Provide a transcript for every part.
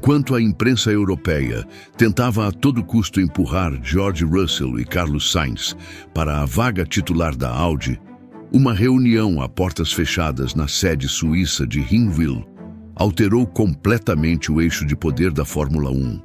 Enquanto a imprensa europeia tentava a todo custo empurrar George Russell e Carlos Sainz para a vaga titular da Audi, uma reunião a portas fechadas na sede suíça de Hinwil alterou completamente o eixo de poder da Fórmula 1.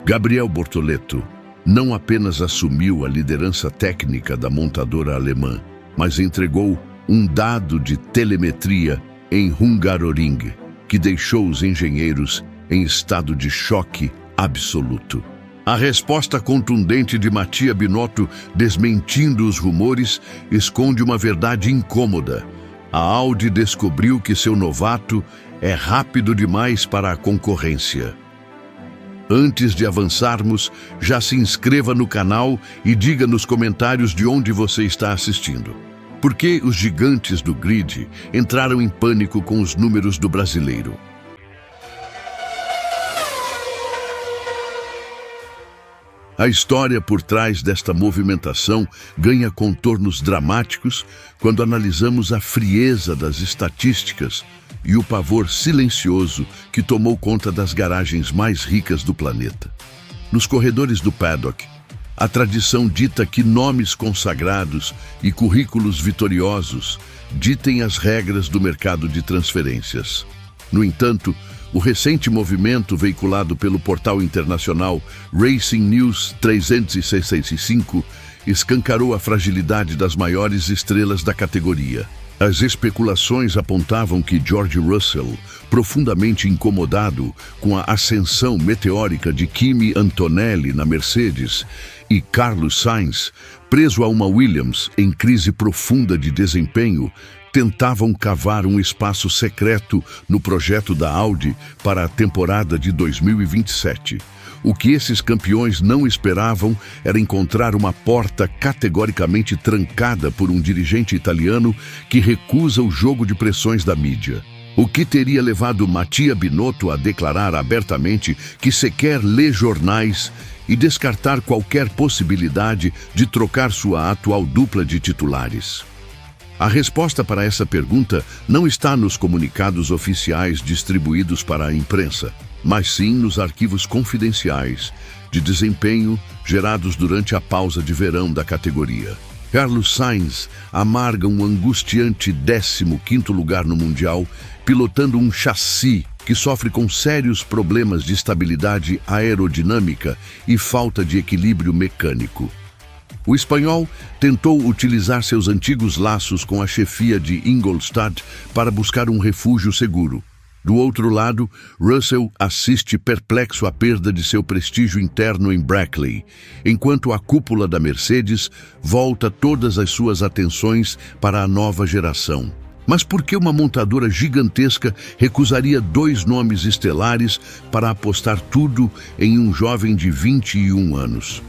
Gabriel Bortoleto não apenas assumiu a liderança técnica da montadora alemã, mas entregou um dado de telemetria em Hungaroring, que deixou os engenheiros em estado de choque absoluto. A resposta contundente de Mattia Binotto, desmentindo os rumores, esconde uma verdade incômoda. A Audi descobriu que seu novato é rápido demais para a concorrência. Antes de avançarmos, já se inscreva no canal e diga nos comentários de onde você está assistindo. Por que os gigantes do grid entraram em pânico com os números do brasileiro? A história por trás desta movimentação ganha contornos dramáticos quando analisamos a frieza das estatísticas e o pavor silencioso que tomou conta das garagens mais ricas do planeta. Nos corredores do paddock, a tradição dita que nomes consagrados e currículos vitoriosos ditem as regras do mercado de transferências. No entanto, o recente movimento veiculado pelo portal internacional Racing News 365 escancarou a fragilidade das maiores estrelas da categoria. As especulações apontavam que George Russell, profundamente incomodado com a ascensão meteórica de Kimi Antonelli na Mercedes, e Carlos Sainz, preso a uma Williams em crise profunda de desempenho, tentavam cavar um espaço secreto no projeto da Audi para a temporada de 2027. O que esses campeões não esperavam era encontrar uma porta categoricamente trancada por um dirigente italiano que recusa o jogo de pressões da mídia. O que teria levado Mattia Binotto a declarar abertamente que sequer lê jornais e descartar qualquer possibilidade de trocar sua atual dupla de titulares. A resposta para essa pergunta não está nos comunicados oficiais distribuídos para a imprensa, mas sim nos arquivos confidenciais de desempenho gerados durante a pausa de verão da categoria. Carlos Sainz amarga um angustiante 15º lugar no Mundial, pilotando um chassi que sofre com sérios problemas de estabilidade aerodinâmica e falta de equilíbrio mecânico. O espanhol tentou utilizar seus antigos laços com a chefia de Ingolstadt para buscar um refúgio seguro. Do outro lado, Russell assiste perplexo à perda de seu prestígio interno em Brackley, enquanto a cúpula da Mercedes volta todas as suas atenções para a nova geração. Mas por que uma montadora gigantesca recusaria 2 nomes estelares para apostar tudo em um jovem de 21 anos?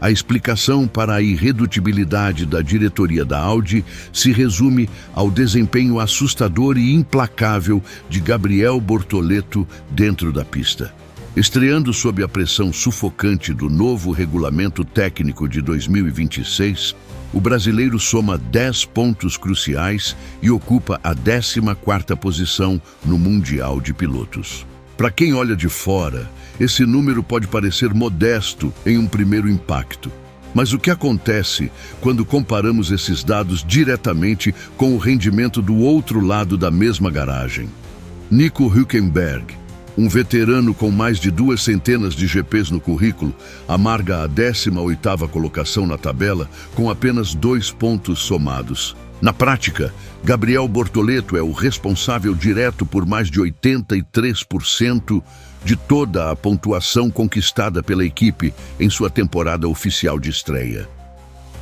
A explicação para a irredutibilidade da diretoria da Audi se resume ao desempenho assustador e implacável de Gabriel Bortoleto dentro da pista. Estreando sob a pressão sufocante do novo regulamento técnico de 2026, o brasileiro soma 10 pontos cruciais e ocupa a 14ª posição no Mundial de Pilotos. Para quem olha de fora, esse número pode parecer modesto em um primeiro impacto. Mas o que acontece quando comparamos esses dados diretamente com o rendimento do outro lado da mesma garagem? Nico Hülkenberg, um veterano com mais de 2 centenas de GPs no currículo, amarga a 18ª colocação na tabela com apenas 2 pontos somados. Na prática, Gabriel Bortoleto é o responsável direto por mais de 83% de toda a pontuação conquistada pela equipe em sua temporada oficial de estreia.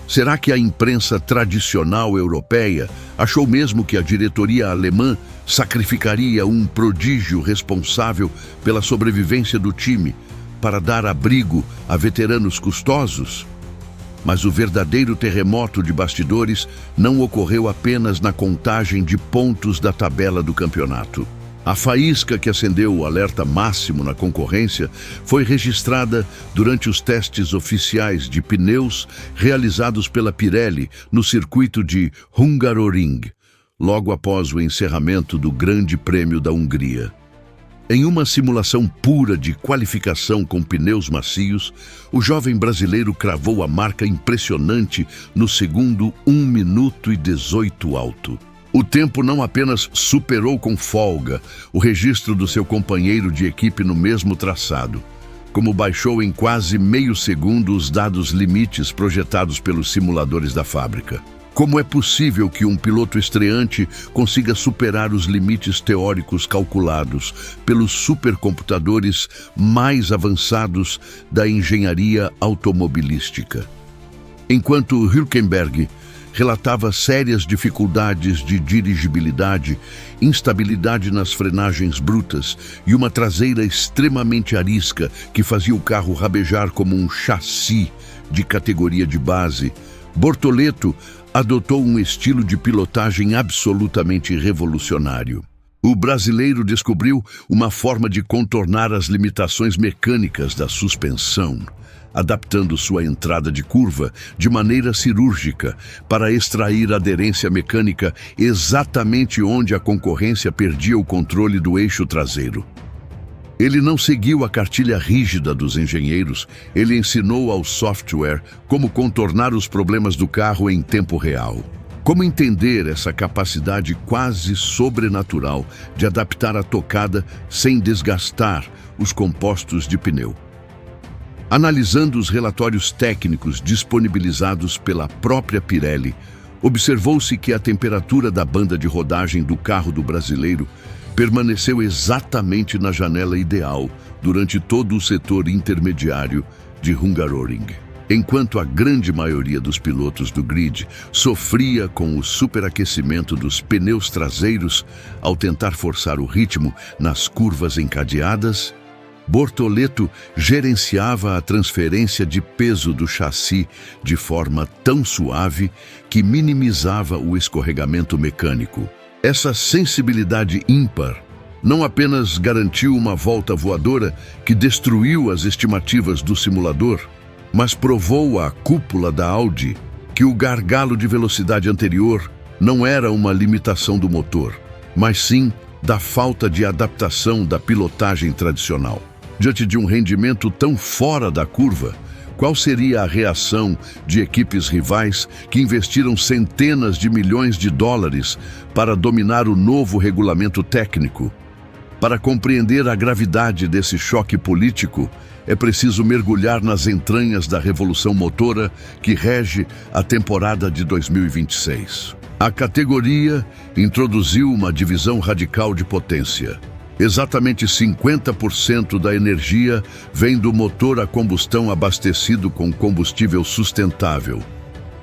Será que a imprensa tradicional europeia achou mesmo que a diretoria alemã sacrificaria um prodígio responsável pela sobrevivência do time para dar abrigo a veteranos custosos? Mas o verdadeiro terremoto de bastidores não ocorreu apenas na contagem de pontos da tabela do campeonato. A faísca que acendeu o alerta máximo na concorrência foi registrada durante os testes oficiais de pneus realizados pela Pirelli no circuito de Hungaroring, logo após o encerramento do Grande Prêmio da Hungria. Em uma simulação pura de qualificação com pneus macios, o jovem brasileiro cravou a marca impressionante no segundo 1 minuto e 18 alto. O tempo não apenas superou com folga o registro do seu companheiro de equipe no mesmo traçado, como baixou em quase meio segundo os dados limites projetados pelos simuladores da fábrica. Como é possível que um piloto estreante consiga superar os limites teóricos calculados pelos supercomputadores mais avançados da engenharia automobilística? Enquanto Hülkenberg relatava sérias dificuldades de dirigibilidade, instabilidade nas frenagens brutas e uma traseira extremamente arisca que fazia o carro rabejar como um chassi de categoria de base, Bortoleto adotou um estilo de pilotagem absolutamente revolucionário. O brasileiro descobriu uma forma de contornar as limitações mecânicas da suspensão, adaptando sua entrada de curva de maneira cirúrgica para extrair aderência mecânica exatamente onde a concorrência perdia o controle do eixo traseiro. Ele não seguiu a cartilha rígida dos engenheiros, ele ensinou ao software como contornar os problemas do carro em tempo real. Como entender essa capacidade quase sobrenatural de adaptar a tocada sem desgastar os compostos de pneu? Analisando os relatórios técnicos disponibilizados pela própria Pirelli, observou-se que a temperatura da banda de rodagem do carro do brasileiro permaneceu exatamente na janela ideal durante todo o setor intermediário de Hungaroring, enquanto a grande maioria dos pilotos do grid sofria com o superaquecimento dos pneus traseiros ao tentar forçar o ritmo nas curvas encadeadas. Bortoleto gerenciava a transferência de peso do chassi de forma tão suave que minimizava o escorregamento mecânico. Essa sensibilidade ímpar não apenas garantiu uma volta voadora que destruiu as estimativas do simulador, mas provou à cúpula da Audi que o gargalo de velocidade anterior não era uma limitação do motor, mas sim da falta de adaptação da pilotagem tradicional. Diante de um rendimento tão fora da curva, qual seria a reação de equipes rivais que investiram centenas de milhões de dólares para dominar o novo regulamento técnico? Para compreender a gravidade desse choque político, é preciso mergulhar nas entranhas da revolução motora que rege a temporada de 2026. A categoria introduziu uma divisão radical de potência. Exatamente 50% da energia vem do motor a combustão abastecido com combustível sustentável,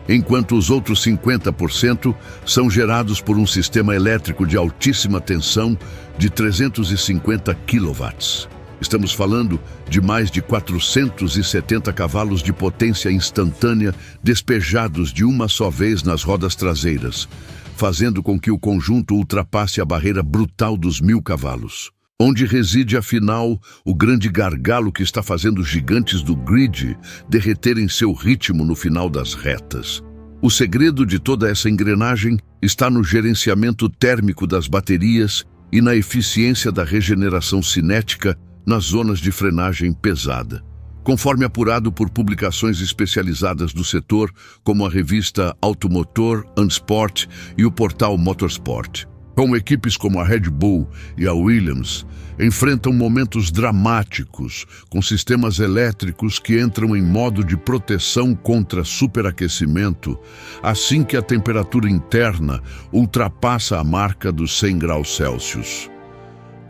enquanto os outros 50% são gerados por um sistema elétrico de altíssima tensão de 350 kW. Estamos falando de mais de 470 cavalos de potência instantânea despejados de uma só vez nas rodas traseiras, fazendo com que o conjunto ultrapasse a barreira brutal dos 1000 cavalos. Onde reside, afinal, o grande gargalo que está fazendo os gigantes do grid derreterem seu ritmo no final das retas? O segredo de toda essa engrenagem está no gerenciamento térmico das baterias e na eficiência da regeneração cinética nas zonas de frenagem pesada. Conforme apurado por publicações especializadas do setor, como a revista Automotor and Sport e o portal Motorsport. Com equipes como a Red Bull e a Williams, enfrentam momentos dramáticos, com sistemas elétricos que entram em modo de proteção contra superaquecimento, assim que a temperatura interna ultrapassa a marca dos 100 graus Celsius.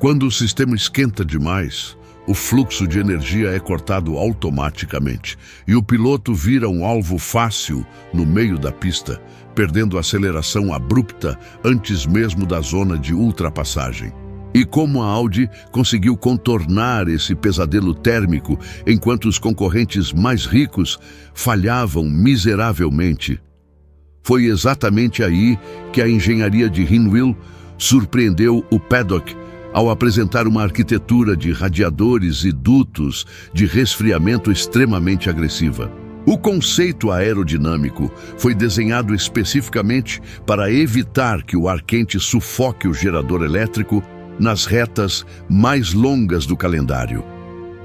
Quando o sistema esquenta demais, o fluxo de energia é cortado automaticamente e o piloto vira um alvo fácil no meio da pista, perdendo aceleração abrupta antes mesmo da zona de ultrapassagem. E como a Audi conseguiu contornar esse pesadelo térmico enquanto os concorrentes mais ricos falhavam miseravelmente? Foi exatamente aí que a engenharia de Hinwil surpreendeu o paddock ao apresentar uma arquitetura de radiadores e dutos de resfriamento extremamente agressiva. O conceito aerodinâmico foi desenhado especificamente para evitar que o ar quente sufoque o gerador elétrico nas retas mais longas do calendário,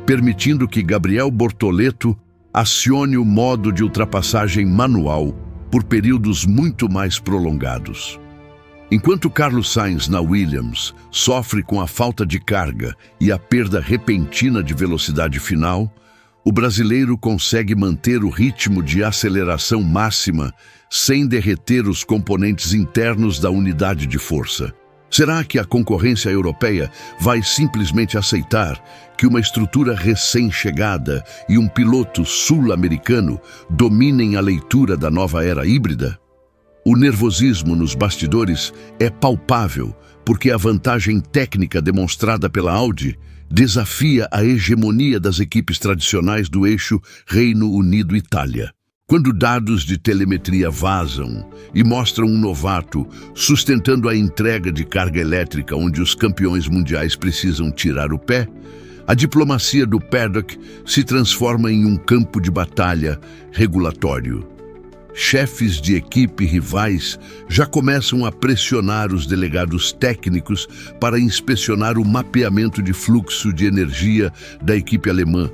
permitindo que Gabriel Bortoleto acione o modo de ultrapassagem manual por períodos muito mais prolongados. Enquanto Carlos Sainz, na Williams, sofre com a falta de carga e a perda repentina de velocidade final, o brasileiro consegue manter o ritmo de aceleração máxima sem derreter os componentes internos da unidade de força. Será que a concorrência europeia vai simplesmente aceitar que uma estrutura recém-chegada e um piloto sul-americano dominem a leitura da nova era híbrida? O nervosismo nos bastidores é palpável, porque a vantagem técnica demonstrada pela Audi desafia a hegemonia das equipes tradicionais do eixo Reino Unido-Itália. Quando dados de telemetria vazam e mostram um novato sustentando a entrega de carga elétrica onde os campeões mundiais precisam tirar o pé, a diplomacia do paddock se transforma em um campo de batalha regulatório. Chefes de equipe rivais já começam a pressionar os delegados técnicos para inspecionar o mapeamento de fluxo de energia da equipe alemã,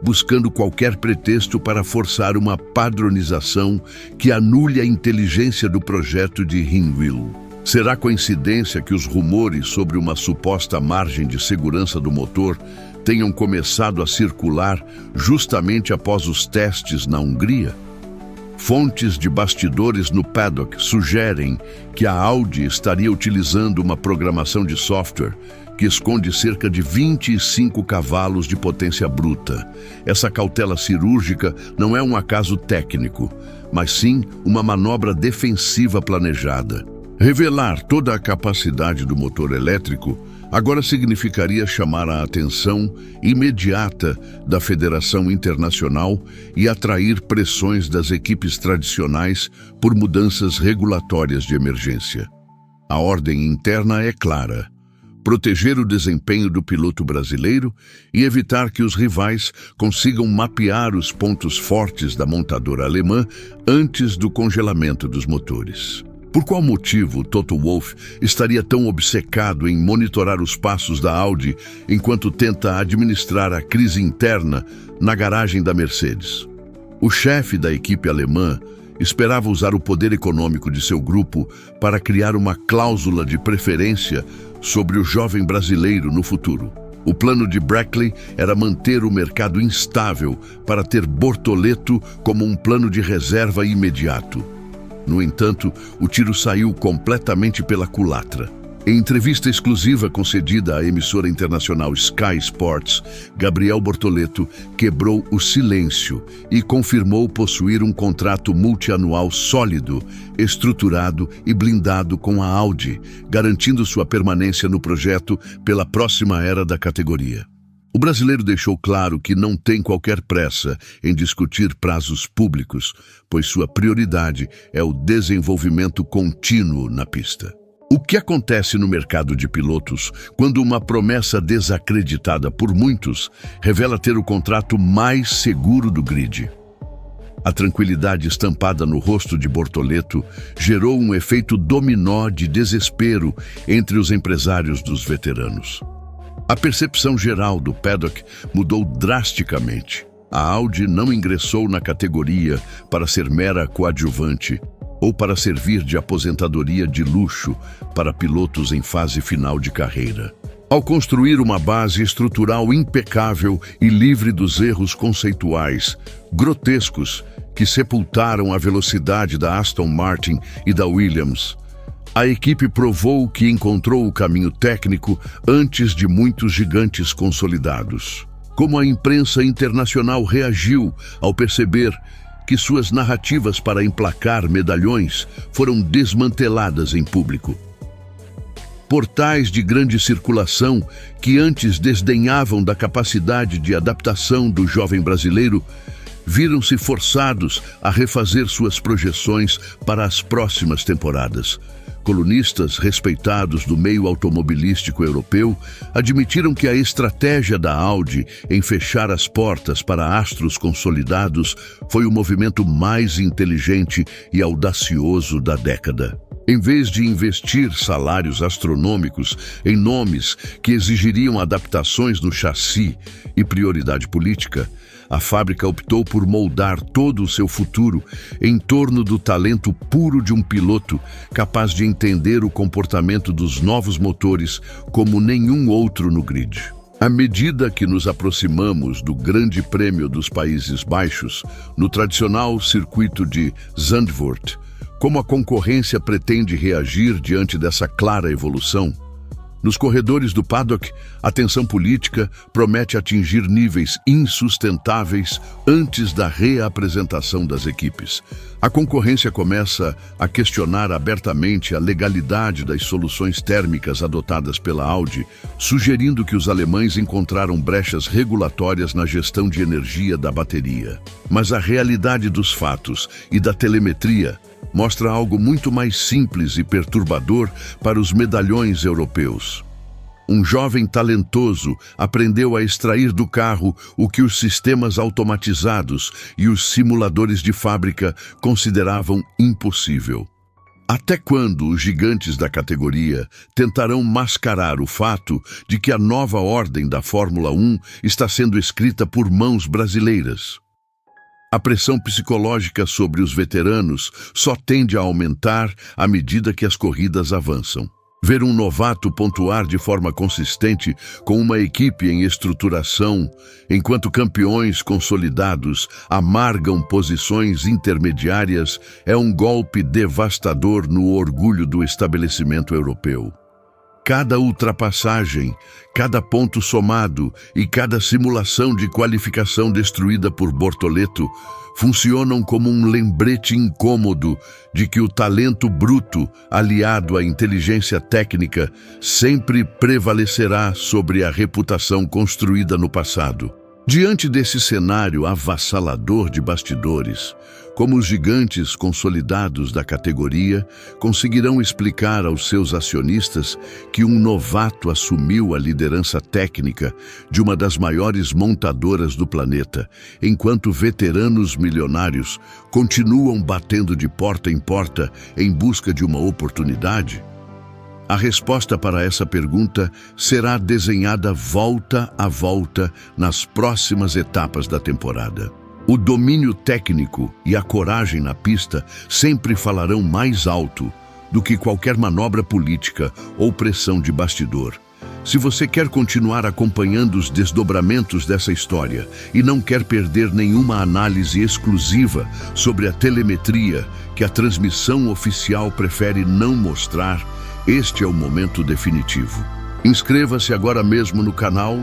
buscando qualquer pretexto para forçar uma padronização que anule a inteligência do projeto de Hinwil. Será coincidência que os rumores sobre uma suposta margem de segurança do motor tenham começado a circular justamente após os testes na Hungria? Fontes de bastidores no paddock sugerem que a Audi estaria utilizando uma programação de software que esconde cerca de 25 cavalos de potência bruta. Essa cautela cirúrgica não é um acaso técnico, mas sim uma manobra defensiva planejada. Revelar toda a capacidade do motor elétrico agora significaria chamar a atenção imediata da Federação Internacional e atrair pressões das equipes tradicionais por mudanças regulatórias de emergência. A ordem interna é clara: proteger o desempenho do piloto brasileiro e evitar que os rivais consigam mapear os pontos fortes da montadora alemã antes do congelamento dos motores. Por qual motivo Toto Wolff estaria tão obcecado em monitorar os passos da Audi enquanto tenta administrar a crise interna na garagem da Mercedes? O chefe da equipe alemã esperava usar o poder econômico de seu grupo para criar uma cláusula de preferência sobre o jovem brasileiro no futuro. O plano de Brackley era manter o mercado instável para ter Bortoleto como um plano de reserva imediato. No entanto, o tiro saiu completamente pela culatra. Em entrevista exclusiva concedida à emissora internacional Sky Sports, Gabriel Bortoleto quebrou o silêncio e confirmou possuir um contrato multianual sólido, estruturado e blindado com a Audi, garantindo sua permanência no projeto pela próxima era da categoria. O brasileiro deixou claro que não tem qualquer pressa em discutir prazos públicos, pois sua prioridade é o desenvolvimento contínuo na pista. O que acontece no mercado de pilotos quando uma promessa desacreditada por muitos revela ter o contrato mais seguro do grid? A tranquilidade estampada no rosto de Bortoleto gerou um efeito dominó de desespero entre os empresários dos veteranos. A percepção geral do paddock mudou drasticamente. A Audi não ingressou na categoria para ser mera coadjuvante ou para servir de aposentadoria de luxo para pilotos em fase final de carreira. Ao construir uma base estrutural impecável e livre dos erros conceituais, grotescos, que sepultaram a velocidade da Aston Martin e da Williams, a equipe provou que encontrou o caminho técnico antes de muitos gigantes consolidados. Como a imprensa internacional reagiu ao perceber que suas narrativas para emplacar medalhões foram desmanteladas em público. Portais de grande circulação que antes desdenhavam da capacidade de adaptação do jovem brasileiro viram-se forçados a refazer suas projeções para as próximas temporadas. Colunistas respeitados do meio automobilístico europeu admitiram que a estratégia da Audi em fechar as portas para astros consolidados foi o movimento mais inteligente e audacioso da década. Em vez de investir salários astronômicos em nomes que exigiriam adaptações no chassi e prioridade política, a fábrica optou por moldar todo o seu futuro em torno do talento puro de um piloto capaz de entender o comportamento dos novos motores como nenhum outro no grid. À medida que nos aproximamos do Grande Prêmio dos Países Baixos, no tradicional circuito de Zandvoort, como a concorrência pretende reagir diante dessa clara evolução? Nos corredores do paddock, a tensão política promete atingir níveis insustentáveis antes da reapresentação das equipes. A concorrência começa a questionar abertamente a legalidade das soluções térmicas adotadas pela Audi, sugerindo que os alemães encontraram brechas regulatórias na gestão de energia da bateria. Mas a realidade dos fatos e da telemetria mostra algo muito mais simples e perturbador para os medalhões europeus. Um jovem talentoso aprendeu a extrair do carro o que os sistemas automatizados e os simuladores de fábrica consideravam impossível. Até quando os gigantes da categoria tentarão mascarar o fato de que a nova ordem da Fórmula 1 está sendo escrita por mãos brasileiras? A pressão psicológica sobre os veteranos só tende a aumentar à medida que as corridas avançam. Ver um novato pontuar de forma consistente com uma equipe em estruturação, enquanto campeões consolidados amargam posições intermediárias, é um golpe devastador no orgulho do estabelecimento europeu. Cada ultrapassagem, cada ponto somado e cada simulação de qualificação destruída por Bortoleto funcionam como um lembrete incômodo de que o talento bruto, aliado à inteligência técnica, sempre prevalecerá sobre a reputação construída no passado. Diante desse cenário avassalador de bastidores, como os gigantes consolidados da categoria conseguirão explicar aos seus acionistas que um novato assumiu a liderança técnica de uma das maiores montadoras do planeta, enquanto veteranos milionários continuam batendo de porta em porta em busca de uma oportunidade? A resposta para essa pergunta será desenhada volta a volta nas próximas etapas da temporada. O domínio técnico e a coragem na pista sempre falarão mais alto do que qualquer manobra política ou pressão de bastidor. Se você quer continuar acompanhando os desdobramentos dessa história e não quer perder nenhuma análise exclusiva sobre a telemetria que a transmissão oficial prefere não mostrar, este é o momento definitivo. Inscreva-se agora mesmo no canal,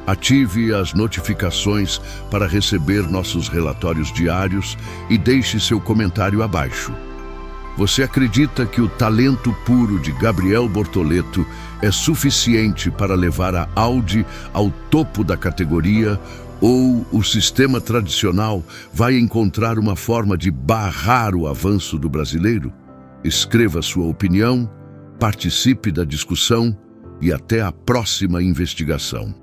ative as notificações para receber nossos relatórios diários e deixe seu comentário abaixo. Você acredita que o talento puro de Gabriel Bortoleto é suficiente para levar a Audi ao topo da categoria, ou o sistema tradicional vai encontrar uma forma de barrar o avanço do brasileiro? Escreva sua opinião, participe da discussão e até a próxima investigação.